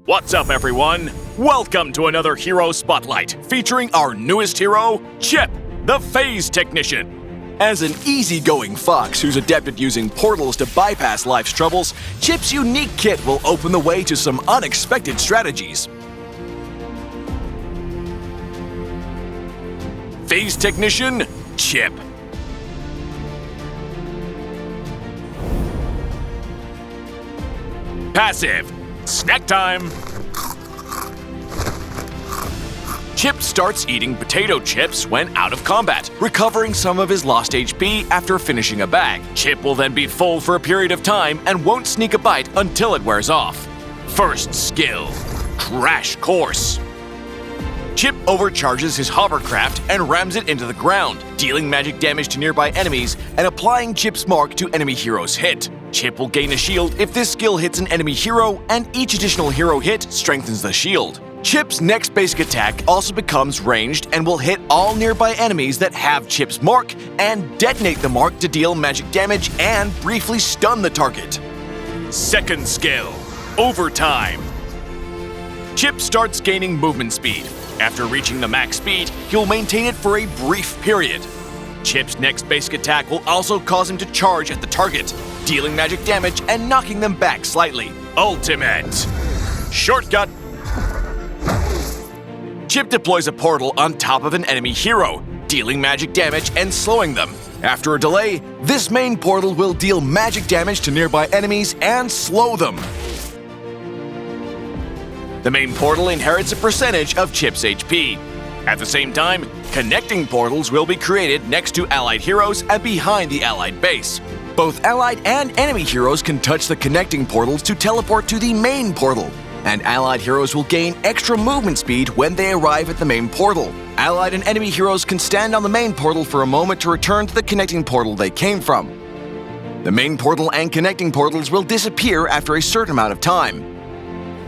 What's up, everyone? Welcome to another Hero Spotlight featuring our newest hero, Chip, the Phase Technician. As an easygoing fox who's adept at using portals to bypass life's troubles, Chip's unique kit will open the way to some unexpected strategies. Phase Technician, Chip. Passive, snack time. Chip starts eating potato chips when out of combat, Recovering some of his lost HP after finishing a bag. Chip will then be full for a period of time and won't sneak a bite until it wears off. First skill, Crash Course. Chip overcharges his hovercraft and rams it into the ground, dealing magic damage to nearby enemies and applying Chip's mark to enemy heroes hit. Chip will gain a shield if this skill hits an enemy hero, and each additional hero hit strengthens the shield. Chip's next basic attack also becomes ranged and will hit all nearby enemies that have Chip's mark and detonate the mark to deal magic damage and briefly stun the target. Second skill, Overtime. Chip starts gaining movement speed. After reaching the max speed, he'll maintain it for a brief period. Chip's next basic attack will also cause him to charge at the target, dealing magic damage and knocking them back slightly. Ultimate. Shortcut. Chip deploys a portal on top of an enemy hero, dealing magic damage and slowing them. After a delay, this main portal will deal magic damage to nearby enemies and slow them. The main portal inherits a percentage of Chip's HP. At the same time, connecting portals will be created next to allied heroes and behind the allied base. Both allied and enemy heroes can touch the connecting portals to teleport to the main portal, and allied heroes will gain extra movement speed when they arrive at the main portal. Allied and enemy heroes can stand on the main portal for a moment to return to the connecting portal they came from. The main portal and connecting portals will disappear after a certain amount of time.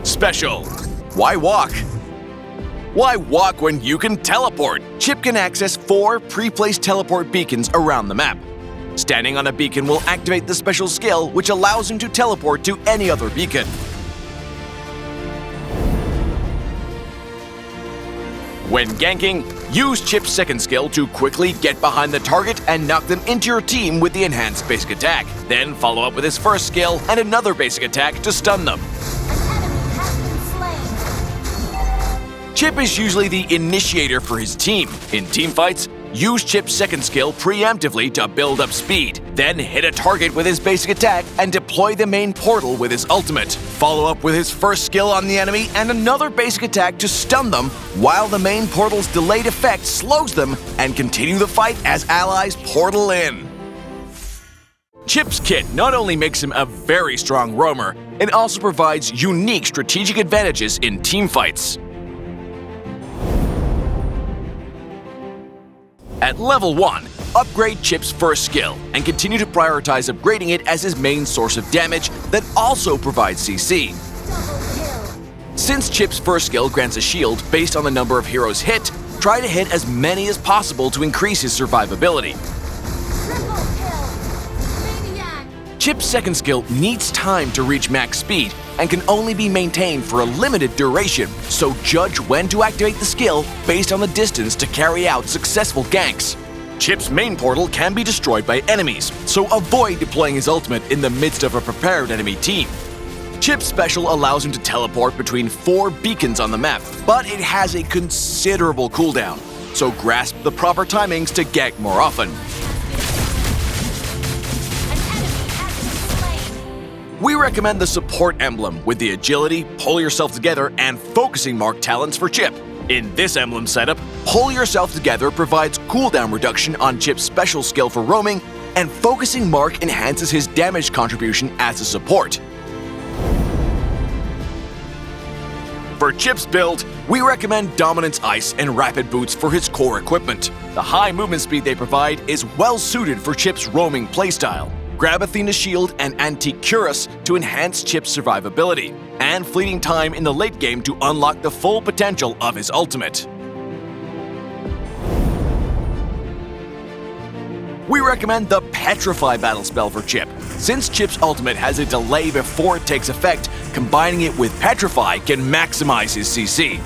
Special. Why walk? Why walk when you can teleport? Chip can access 4 pre-placed teleport beacons around the map. Standing on a beacon will activate the special skill, which allows him to teleport to any other beacon. When ganking, use Chip's second skill to quickly get behind the target and knock them into your team with the enhanced basic attack. Then follow up with his first skill and another basic attack to stun them. Chip is usually the initiator for his team. In teamfights, use Chip's second skill preemptively to build up speed, then hit a target with his basic attack and deploy the main portal with his ultimate. Follow up with his first skill on the enemy and another basic attack to stun them, while the main portal's delayed effect slows them, and continue the fight as allies portal in. Chip's kit not only makes him a very strong roamer, it also provides unique strategic advantages in teamfights. At level 1, upgrade Chip's first skill and continue to prioritize upgrading it as his main source of damage that also provides CC. Since Chip's first skill grants a shield based on the number of heroes hit, try to hit as many as possible to increase his survivability. Chip's second skill needs time to reach max speed and can only be maintained for a limited duration, so judge when to activate the skill based on the distance to carry out successful ganks. Chip's main portal can be destroyed by enemies, so avoid deploying his ultimate in the midst of a prepared enemy team. Chip's special allows him to teleport between 4 beacons on the map, but it has a considerable cooldown, so grasp the proper timings to gank more often. We recommend the support emblem with the agility, pull yourself together, and focusing mark talents for Chip. In this emblem setup, pull yourself together provides cooldown reduction on Chip's special skill for roaming, and focusing mark enhances his damage contribution as a support. For Chip's build, we recommend Dominance Ice and Rapid Boots for his core equipment. The high movement speed they provide is well suited for Chip's roaming playstyle. Grab Athena's Shield and Antique Cuirass to enhance Chip's survivability, and Fleeting Time in the late game to unlock the full potential of his ultimate. We recommend the Petrify battle spell for Chip. Since Chip's ultimate has a delay before it takes effect, combining it with Petrify can maximize his CC.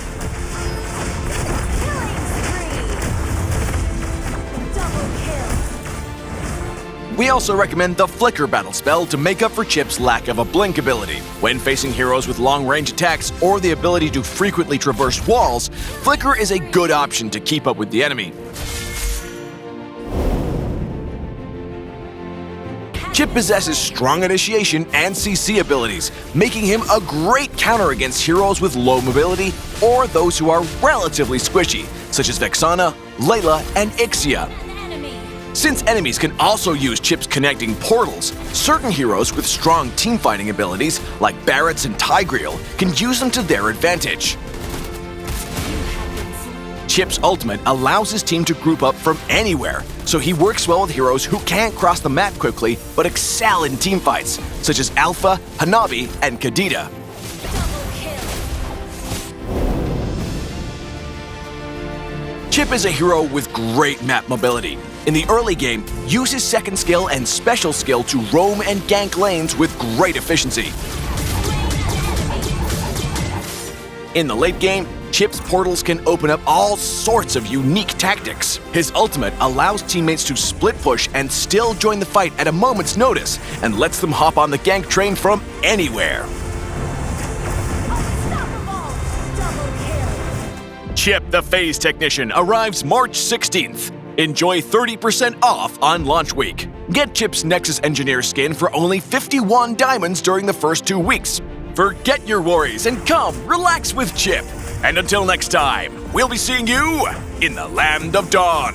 We also recommend the Flicker battle spell to make up for Chip's lack of a blink ability. When facing heroes with long-range attacks or the ability to frequently traverse walls, Flicker is a good option to keep up with the enemy. Chip possesses strong initiation and CC abilities, making him a great counter against heroes with low mobility or those who are relatively squishy, such as Vexana, Layla, and Ixia. Since enemies can also use Chip's connecting portals, certain heroes with strong teamfighting abilities, like Barretts and Tigreal, can use them to their advantage. Chip's ultimate allows his team to group up from anywhere, so he works well with heroes who can't cross the map quickly but excel in teamfights, such as Alpha, Hanabi, and Kadita. Chip is a hero with great map mobility. In the early game, use his second skill and special skill to roam and gank lanes with great efficiency. In the late game, Chip's portals can open up all sorts of unique tactics. His ultimate allows teammates to split push and still join the fight at a moment's notice, and lets them hop on the gank train from anywhere. Chip the Phase Technician arrives March 16th. Enjoy 30% off on launch week. Get Chip's Nexus Engineer skin for only 51 diamonds during the first 2 weeks. Forget your worries and come relax with Chip. And until next time, we'll be seeing you in the Land of Dawn.